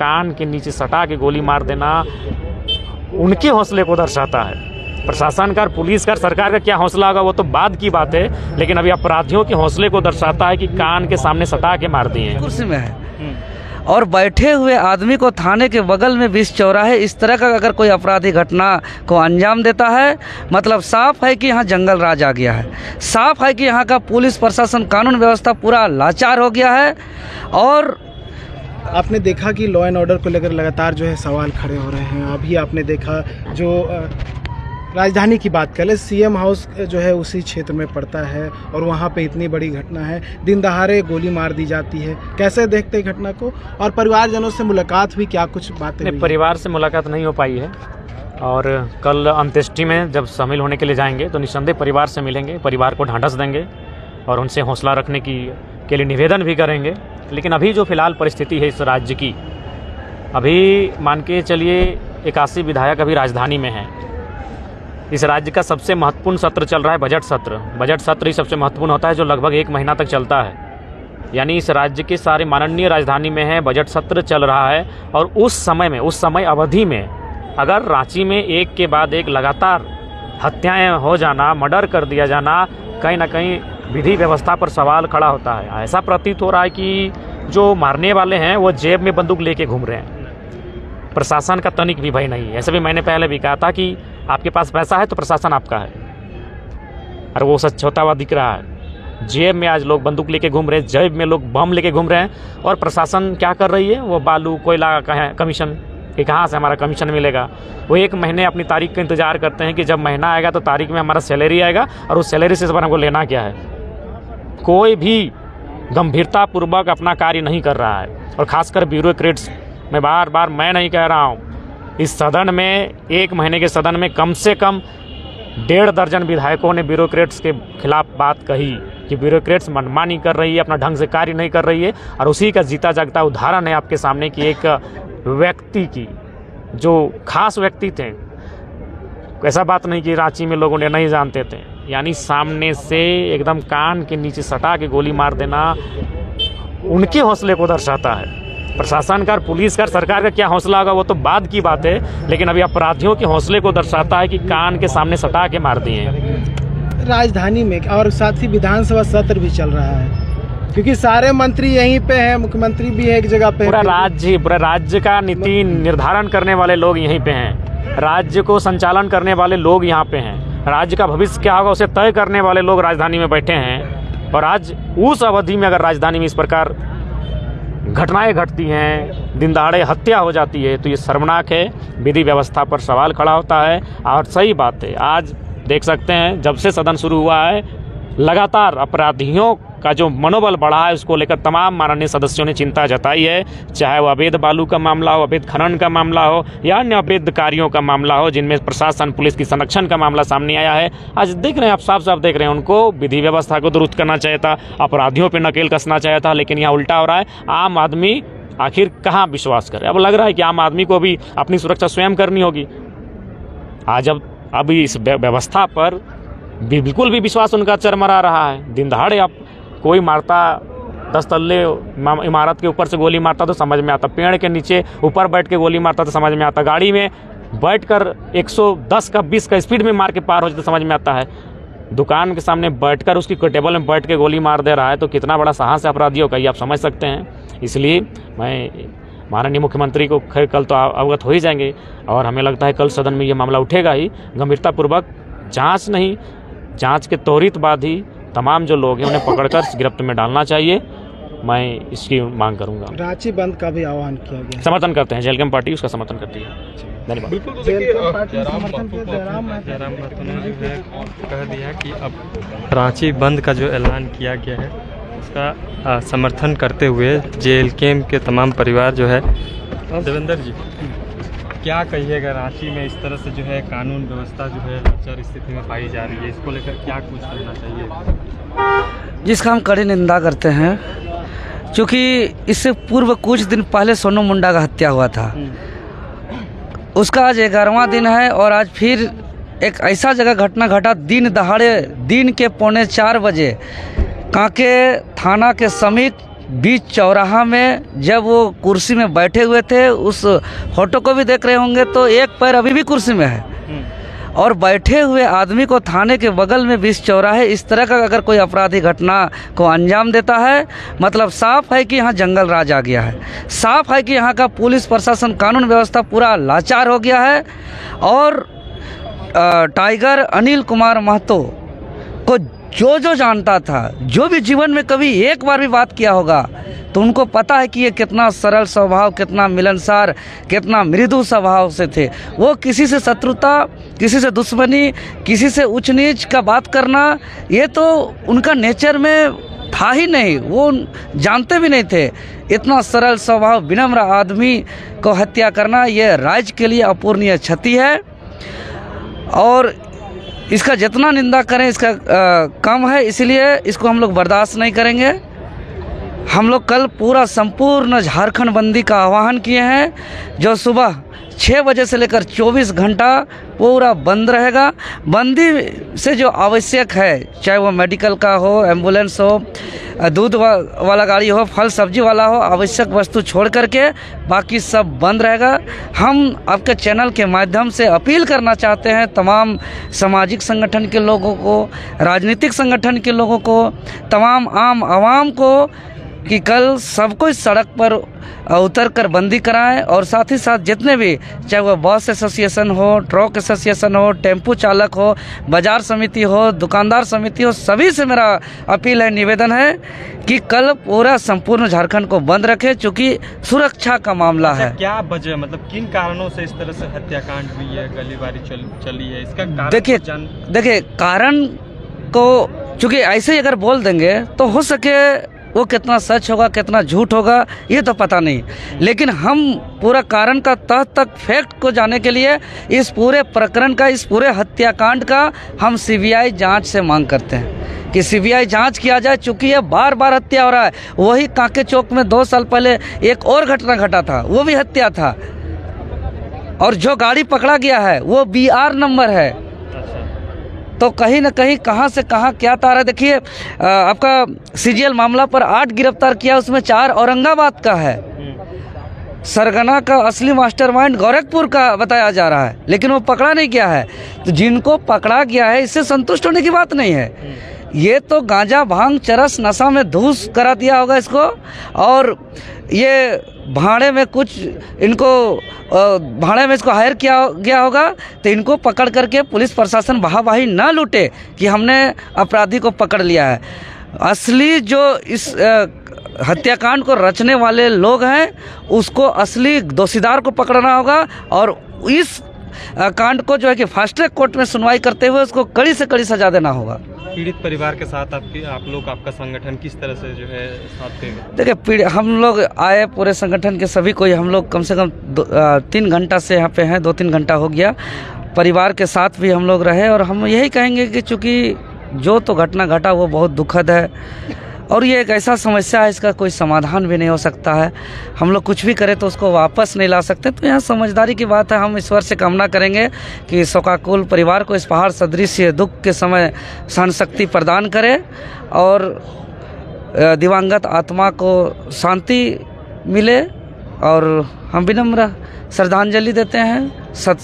कान के नीचे सटा के गोली मार देना उनके हौसले को दर्शाता है। प्रशासन का, पुलिस का, सरकार का क्या हौसला होगा वो तो बाद की बात है, लेकिन अभी अपराधियों के हौसले को दर्शाता है कि कान के सामने सटा के मार दिए। कुर्सी में है और बैठे हुए आदमी को थाने के बगल में 20 चौराहे इस तरह का अगर कोई अपराधी घटना को अंजाम देता है, मतलब साफ है कि यहाँ जंगल राज आ गया है। साफ है कि यहाँ का पुलिस प्रशासन, कानून व्यवस्था पूरा लाचार हो गया है। और आपने देखा कि लॉ एंड ऑर्डर को लेकर लगातार जो है सवाल खड़े हो रहे हैं। अभी आपने देखा जो राजधानी की बात करें, सीएम हाउस जो है उसी क्षेत्र में पड़ता है और वहाँ पे इतनी बड़ी घटना है, दिन दहाड़े गोली मार दी जाती है। कैसे देखते हैं घटना को? और परिवारजनों से मुलाकात हुई, क्या कुछ बातें हुई? परिवार से मुलाकात नहीं हो पाई है और कल अंत्येष्टि में जब शामिल होने के लिए जाएंगे तो निस्संदेह परिवार से मिलेंगे, परिवार को ढांढस देंगे और उनसे हौसला रखने के लिए निवेदन भी करेंगे। लेकिन अभी जो फिलहाल परिस्थिति है इस राज्य की, अभी मान के चलिए 81 विधायक अभी राजधानी में हैं। इस राज्य का सबसे महत्वपूर्ण सत्र चल रहा है बजट सत्र। बजट सत्र ही सबसे महत्वपूर्ण होता है जो लगभग 1 महीना तक चलता है। यानी इस राज्य के सारे माननीय राजधानी में है, बजट सत्र चल रहा है और उस समय अवधि में अगर रांची में एक के बाद एक लगातार हत्याएं हो जाना, मर्डर कर दिया जाना, कहीं ना कहीं विधि व्यवस्था पर सवाल खड़ा होता है। ऐसा प्रतीत हो रहा है कि जो मारने वाले हैं वो जेब में बंदूक लेके घूम रहे हैं। प्रशासन का तनिक भी भय नहीं है। ऐसे भी मैंने पहले भी कहा था कि आपके पास पैसा है तो प्रशासन आपका है, और वो सच होता हुआ दिख रहा है। जेब में आज लोग बंदूक लेके घूम रहे हैं, जेब में लोग बम लेके घूम रहे हैं और प्रशासन क्या कर रही है? वो बालू कोयला का कमीशन कि कहाँ से हमारा कमीशन मिलेगा। वो 1 महीने अपनी तारीख का इंतजार करते हैं कि जब महीना आएगा तो तारीख में हमारा सैलरी आएगा और उस सैलरी से इस बार हमको लेना क्या है। कोई भी गंभीरतापूर्वक अपना कार्य नहीं कर रहा है और खासकर ब्यूरोक्रेट्स। मैं बार मैं नहीं कह रहा हूँ, इस सदन में 1 महीने के सदन में कम से कम 1.5 दर्जन विधायकों ने ब्यूरोक्रेट्स के खिलाफ बात कही कि ब्यूरोक्रेट्स मनमानी कर रही है, अपना ढंग से कार्य नहीं कर रही है। और उसी का जीता जागता उदाहरण है आपके सामने कि एक व्यक्ति की, जो खास व्यक्ति थे, ऐसा बात नहीं कि रांची में लोगों ने नहीं जानते थे, यानी सामने से एकदम कान के नीचे सटा के गोली मार देना उनके हौसले को दर्शाता है। प्रशासन का, पुलिस का, सरकार का क्या हौसला होगा वो तो बाद की बात है, लेकिन अभी अपराधियों के हौसले को दर्शाता है कि कान के सामने सटा के मार दिए हैं। राजधानी में और साथ ही विधानसभा सत्र भी चल रहा है, क्योंकि सारे मंत्री यहीं पे हैं, मुख्यमंत्री भी एक जगह पे, पूरा राज्य का नीति निर्धारण करने वाले लोग यहीं पे हैं, राज्य को संचालन करने वाले लोग यहाँ पे हैं, राज्य का भविष्य क्या होगा उसे तय करने वाले लोग राजधानी में बैठे हैं। और आज उस अवधि में अगर राजधानी में इस प्रकार घटनाएं घटती हैं, दिन दहाड़े हत्या हो जाती है, तो ये शर्मनाक है। विधि व्यवस्था पर सवाल खड़ा होता है। और सही बात है, आज देख सकते हैं जब से सदन शुरू हुआ है लगातार अपराधियों का जो मनोबल बढ़ा है उसको लेकर तमाम माननीय सदस्यों ने चिंता जताई है। चाहे वो अवैध बालू का मामला हो, अवैध खनन का मामला हो या अन्य अवैध कार्यों का मामला हो जिनमें प्रशासन, पुलिस की संरक्षण का मामला सामने आया है। आज देख रहे हैं, आप साफ साफ देख रहे हैं, उनको विधि व्यवस्था को दुरुस्त करना चाहिए था, अपराधियों पर नकेल कसना चाहिए था, लेकिन यहाँ उल्टा हो रहा है। आम आदमी आखिर कहाँ विश्वास करे? अब लग रहा है कि आम आदमी को भी अपनी सुरक्षा स्वयं करनी होगी। आज अब इस व्यवस्था पर बिल्कुल भी विश्वास उनका चरमरा रहा है। दिन दहाड़े आप कोई मारता, 10 तल्ले इमारत के ऊपर से गोली मारता तो समझ में आता, पेड़ के नीचे ऊपर बैठ के गोली मारता तो समझ में आता, गाड़ी में बैठकर 110 का 20 का स्पीड में मार के पार हो जाए तो समझ में आता है। दुकान के सामने बैठकर उसकी टेबल में बैठ के गोली मार दे रहा है तो कितना बड़ा साहस है अपराधियों का, ये आप समझ सकते हैं। इसलिए मैं माननीय मुख्यमंत्री को, खैर कल तो अवगत हो ही जाएंगे और हमें लगता है कल सदन में ये मामला उठेगा ही। गंभीरतापूर्वक जांच के त्वरित बाद ही तमाम जो लोग हैं उन्हें पकड़कर गिरफ्त में डालना चाहिए। मैं इसकी मांग करूंगा। रांची बंद का भी आह्वान किया गया, समर्थन करते हैं, जेएलकेएम पार्टी उसका समर्थन करती है। धन्यवाद। बिल्कुल, जयराम महतो ने जो है कह दिया कि अब रांची बंद का जो ऐलान किया गया है उसका समर्थन करते हुए जेएलकेएम के तमाम परिवार जो है। देवेंद्र जी, क्या कहिएगा? रांची में इस तरह से जो है कानून व्यवस्था जो है लाचार स्थिति में पाई जा रही है, इसको लेकर क्या कुछ करना चाहिए? जिसका हम कड़ी निंदा करते हैं, क्योंकि इससे पूर्व कुछ दिन पहले सोनू मुंडा का हत्या हुआ था, उसका आज 11वां दिन है और आज फिर एक ऐसा जगह घटना घटा, दिन दहाड़े, दिन के 3:45 बजे कांके थाना के समीप बीच चौराहा में जब वो कुर्सी में बैठे हुए थे, उस फोटो को भी देख रहे होंगे तो एक पैर अभी भी कुर्सी में है। और बैठे हुए आदमी को थाने के बगल में बीच चौराहे इस तरह का अगर कोई अपराधी घटना को अंजाम देता है, मतलब साफ है कि यहाँ जंगल राज आ गया है। साफ है कि यहाँ का पुलिस प्रशासन, कानून व्यवस्था पूरा लाचार हो गया है। और टाइगर अनिल कुमार महतो को जो जानता था, जो भी जीवन में कभी एक बार भी बात किया होगा, तो उनको पता है कि ये कितना सरल स्वभाव, कितना मिलनसार, कितना मृदु स्वभाव से थे। वो किसी से शत्रुता, किसी से दुश्मनी, किसी से ऊंच नीच का बात करना, ये तो उनका नेचर में था ही नहीं, वो जानते भी नहीं थे। इतना सरल स्वभाव, विनम्र आदमी को हत्या करना, ये राज्य के लिए अपूर्णीय क्षति है। और इसका जितना निंदा करें इसका कम है, इसलिए इसको हम लोग बर्दाश्त नहीं करेंगे। हम लोग कल पूरा संपूर्ण झारखंड बंदी का आह्वान किए हैं, जो सुबह 6 बजे से लेकर 24 घंटा पूरा बंद रहेगा। बंदी से जो आवश्यक है, चाहे वो मेडिकल का हो, एम्बुलेंस हो, दूध वाला गाड़ी हो, फल सब्जी वाला हो, आवश्यक वस्तु छोड़ करके बाकी सब बंद रहेगा। हम आपके चैनल के माध्यम से अपील करना चाहते हैं तमाम सामाजिक संगठन के लोगों को, राजनीतिक संगठन के लोगों को, तमाम आम आवाम को, कि कल सबको इस सड़क पर उतर कर बंदी कराएं। और साथ ही साथ जितने भी, चाहे वो बस एसोसिएशन हो, ट्रक एसोसिएशन हो, टेम्पू चालक हो, बाजार समिति हो, दुकानदार समिति हो, सभी से मेरा अपील है, निवेदन है कि कल पूरा संपूर्ण झारखंड को बंद रखें, चूँकि सुरक्षा का मामला है। क्या वजह, मतलब किन कारणों से इस तरह से हत्याकांड हुई है, गोलीबारी चली है, इसका कारण देखिए कारण को चूँकि ऐसे ही अगर बोल देंगे तो हो सके वो कितना सच होगा, कितना झूठ होगा, ये तो पता नहीं। लेकिन हम पूरा कारण का तह तक फैक्ट को जानने के लिए इस पूरे प्रकरण का, इस पूरे हत्याकांड का हम सीबीआई जांच से मांग करते हैं कि सीबीआई जांच किया जाए। चूँकि ये बार बार हत्या हो रहा है। वही कांके चौक में 2 साल पहले एक और घटना घटा था, वो भी हत्या था। और जो गाड़ी पकड़ा गया है वो BR नंबर है। तो कहीं ना कहीं कहां से कहां क्या तारा। देखिए आपका CGL मामला पर 8 गिरफ्तार किया, उसमें 4 औरंगाबाद का है। सरगना का असली मास्टरमाइंड गोरखपुर का बताया जा रहा है, लेकिन वो पकड़ा नहीं गया है। तो जिनको पकड़ा गया है इससे संतुष्ट होने की बात नहीं है। ये तो गांजा, भांग, चरस, नशा में धूस करा दिया होगा इसको, और ये भाड़े में कुछ इनको भाड़े में इसको हायर किया गया होगा। तो इनको पकड़ करके पुलिस प्रशासन वाहवाही ना लूटे कि हमने अपराधी को पकड़ लिया है। असली जो इस हत्याकांड को रचने वाले लोग हैं, उसको असली दोषीदार को पकड़ना होगा। और इस कांड को जो है कि फास्ट ट्रैक कोर्ट में सुनवाई करते हुए उसको कड़ी से कड़ी सजा देना होगा। पीड़ित परिवार के साथ आपका संगठन किस तरह से जो है साथ देगा? देखिए हम लोग आए, पूरे संगठन के सभी कोई, हम लोग कम से कम 3 घंटा से यहाँ पे हैं, 2-3 घंटा हो गया। परिवार के साथ भी हम लोग रहे, और हम यही कहेंगे कि चूँकि जो तो घटना घटा वो बहुत दुखद है, और ये एक ऐसा समस्या है, इसका कोई समाधान भी नहीं हो सकता है। हम लोग कुछ भी करें तो उसको वापस नहीं ला सकते। तो यहाँ समझदारी की बात है। हम ईश्वर से कामना करेंगे कि शोकाकुल परिवार को इस पहाड़ सदृश दुख के समय सहन शक्ति प्रदान करे, और दिवंगत आत्मा को शांति मिले। और हम विनम्र श्रद्धांजलि देते हैं। सत